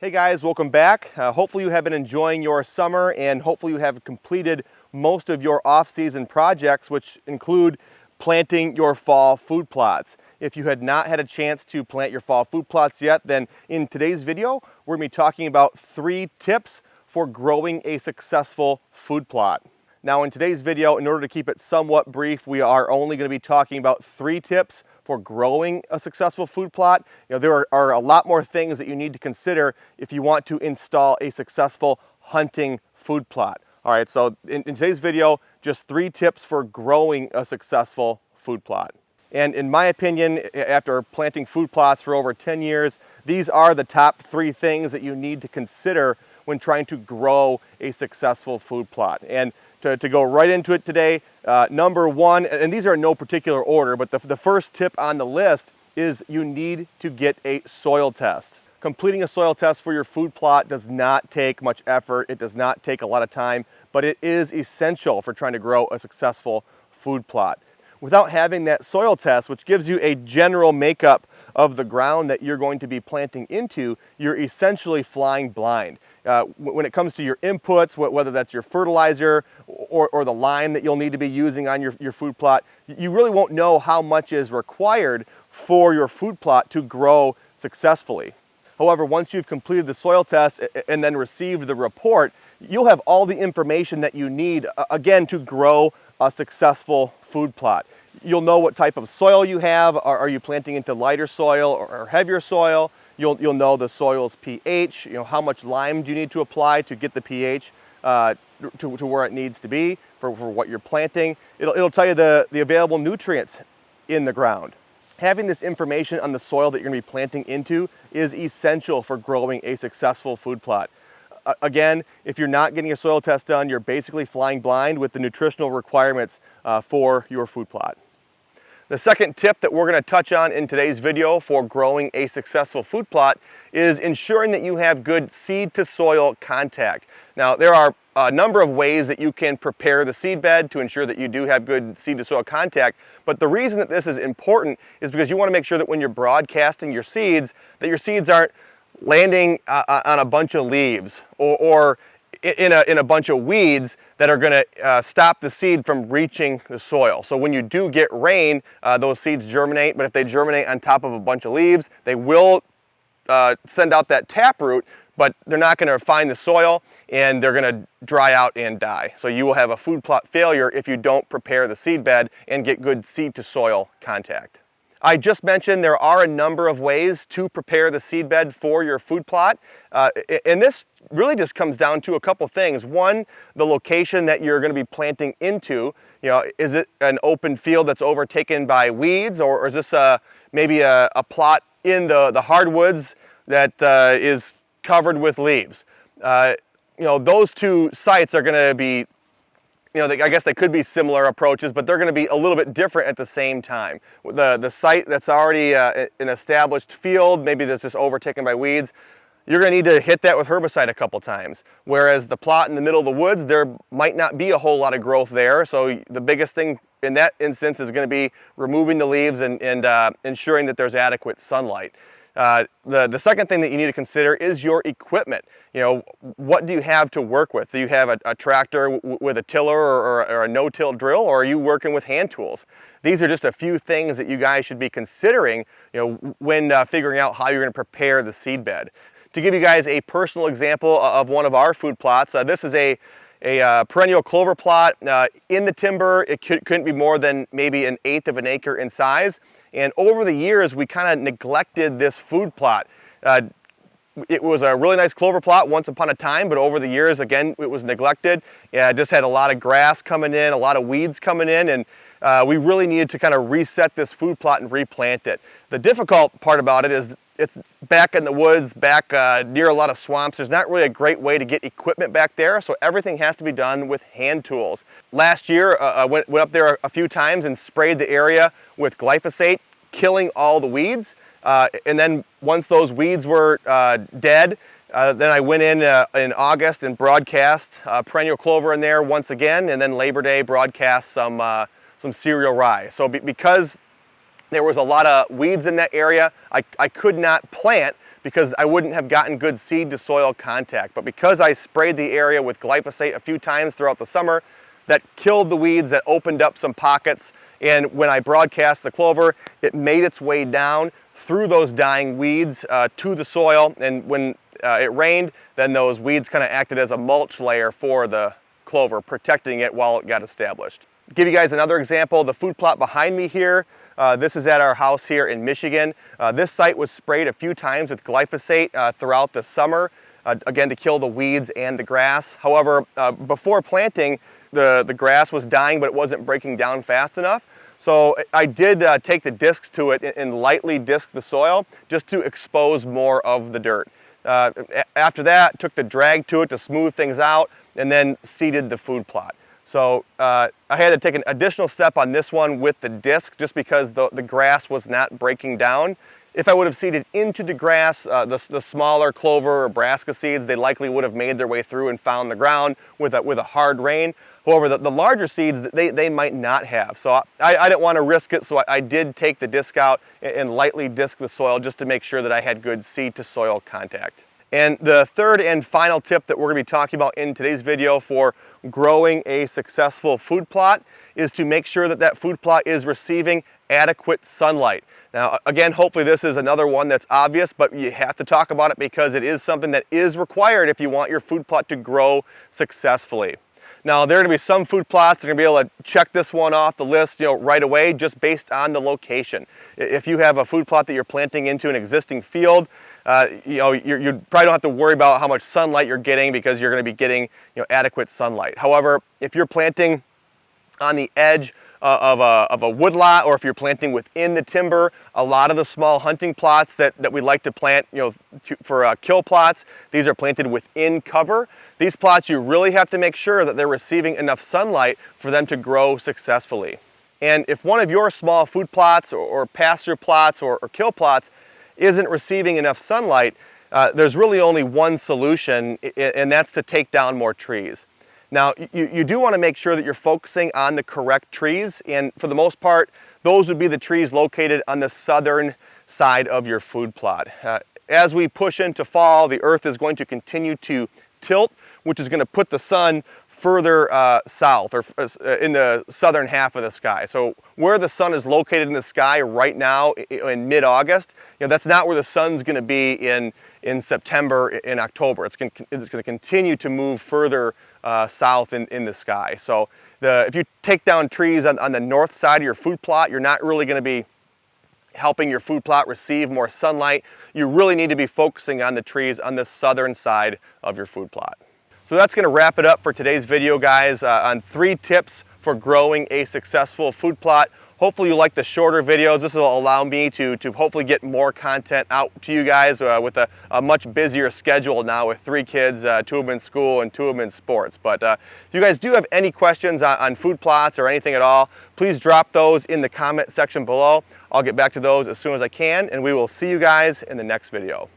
Hey guys, welcome back. Hopefully you have been enjoying your summer and hopefully you have completed most of your off-season projects, which include planting your fall food plots. If you had not had a chance to plant your fall food plots yet, then in today's video, we're going to be talking about 3 tips for growing a successful food plot. Now in today's video, in order to keep it somewhat brief, we are only going to be talking about 3 tips for growing a successful food plot. There are a lot more things that you need to consider if you want to install a successful hunting food plot. All right, so in today's video, just 3 tips for growing a successful food plot. And in my opinion, after planting food plots for over 10 years, these are the top 3 things that you need to consider when trying to grow a successful food plot. And to go right into it today, number 1, and these are in no particular order, but the first tip on the list is you need to get a soil test. Completing a soil test for your food plot does not take much effort. It does not take a lot of time, but it is essential for trying to grow a successful food plot. Without having that soil test, which gives you a general makeup of the ground that you're going to be planting into, you're essentially flying blind. When it comes to your inputs, whether that's your fertilizer or the lime that you'll need to be using on your food plot, you really won't know how much is required for your food plot to grow successfully. However, once you've completed the soil test and then received the report, you'll have all the information that you need, again, to grow a successful food plot. You'll know what type of soil you have. Are you planting into lighter soil or heavier soil? You'll know the soil's pH, how much lime do you need to apply to get the pH to where it needs to be for what you're planting. It'll tell you the available nutrients in the ground. Having this information on the soil that you're going to be planting into is essential for growing a successful food plot. Again, if you're not getting a soil test done, you're basically flying blind with the nutritional requirements for your food plot. The second tip that we're going to touch on in today's video for growing a successful food plot is ensuring that you have good seed to soil contact. Now, there are a number of ways that you can prepare the seed bed to ensure that you do have good seed to soil contact, but the reason that this is important is because you want to make sure that when you're broadcasting your seeds, that your seeds aren't landing on a bunch of leaves or in a bunch of weeds that are going to stop the seed from reaching the soil. So when you do get rain, those seeds germinate, but if they germinate on top of a bunch of leaves, they will send out that taproot, but they're not going to find the soil and they're going to dry out and die. So you will have a food plot failure if you don't prepare the seed bed and get good seed to soil contact. I just mentioned there are a number of ways to prepare the seed bed for your food plot, and this really just comes down to a couple things. One, the location that you're going to be planting into. Is it an open field that's overtaken by weeds, or is this maybe a plot in the hardwoods that is covered with leaves? Those 2 sites are going to be, I guess they could be similar approaches, but they're going to be a little bit different at the same time. The site that's already an established field, maybe that's just overtaken by weeds, you're going to need to hit that with herbicide a couple times. Whereas the plot in the middle of the woods, there might not be a whole lot of growth there. So the biggest thing in that instance is going to be removing the leaves and ensuring that there's adequate sunlight. The second thing that you need to consider is your equipment. What do you have to work with? Do you have a tractor with a tiller or a no-till drill, or are you working with hand tools? These are just a few things that you guys should be considering, when figuring out how you're going to prepare the seed bed. To give you guys a personal example of one of our food plots, this is a perennial clover plot. In the timber, it couldn't be more than maybe 1/8 of an acre in size. And over the years, we kind of neglected this food plot. It was a really nice clover plot once upon a time, but over the years, again, it was neglected. It just had a lot of grass coming in, a lot of weeds coming in, and we really needed to kind of reset this food plot and replant it. The difficult part about it is it's back in the woods, back near a lot of swamps. There's not really a great way to get equipment back there, so everything has to be done with hand tools. Last year, I went up there a few times and sprayed the area with glyphosate, killing all the weeds. And then once those weeds were dead, then I went in August and broadcast perennial clover in there once again, and then Labor Day broadcast some cereal rye. So because there was a lot of weeds in that area, I could not plant because I wouldn't have gotten good seed to soil contact. But because I sprayed the area with glyphosate a few times throughout the summer, that killed the weeds, that opened up some pockets, and when I broadcast the clover, it made its way down through those dying weeds to the soil, and when it rained, then those weeds kind of acted as a mulch layer for the clover, protecting it while it got established. Give you guys another example, the food plot behind me here. This is at our house here in Michigan. This site was sprayed a few times with glyphosate throughout the summer, again to kill the weeds and the grass. However, before planting, the grass was dying, but it wasn't breaking down fast enough. So I did take the discs to it and lightly disc the soil just to expose more of the dirt. After that, took the drag to it to smooth things out, and then seeded the food plot. So I had to take an additional step on this one with the disc just because the grass was not breaking down. If I would have seeded into the grass, the smaller clover or brassica seeds, they likely would have made their way through and found the ground with a hard rain. However, the larger seeds, they might not have. So I didn't want to risk it, so I did take the disc out and lightly disc the soil just to make sure that I had good seed to soil contact. And the third and final tip that we're going to be talking about in today's video for growing a successful food plot is to make sure that that food plot is receiving adequate sunlight. Now, again, hopefully this is another one that's obvious, but you have to talk about it because it is something that is required if you want your food plot to grow successfully. Now, there are going to be some food plots that are going to be able to check this one off the list, right away, just based on the location. If you have a food plot that you're planting into an existing field, you probably don't have to worry about how much sunlight you're getting because you're going to be getting adequate sunlight. However, if you're planting on the edge of a woodlot, or if you're planting within the timber, a lot of the small hunting plots that we like to plant, for kill plots, these are planted within cover. These plots, you really have to make sure that they're receiving enough sunlight for them to grow successfully. And if one of your small food plots or pasture plots or kill plots isn't receiving enough sunlight, there's really only one solution, and that's to take down more trees. Now, you do want to make sure that you're focusing on the correct trees, and for the most part, those would be the trees located on the southern side of your food plot. As we push into fall, the earth is going to continue to tilt, which is going to put the sun further south, or in the southern half of the sky. So where the sun is located in the sky right now in mid-August, that's not where the sun's going to be in September, in October. It's going to continue to move further south in the sky. So if you take down trees on the north side of your food plot, you're not really going to be helping your food plot receive more sunlight. You really need to be focusing on the trees on the southern side of your food plot. So that's going to wrap it up for today's video, guys, on 3 tips for growing a successful food plot. Hopefully you like the shorter videos. This will allow me to hopefully get more content out to you guys with a much busier schedule now with 3 kids, 2 of them in school and 2 of them in sports. But if you guys do have any questions on food plots or anything at all, please drop those in the comment section below. I'll get back to those as soon as I can, and we will see you guys in the next video.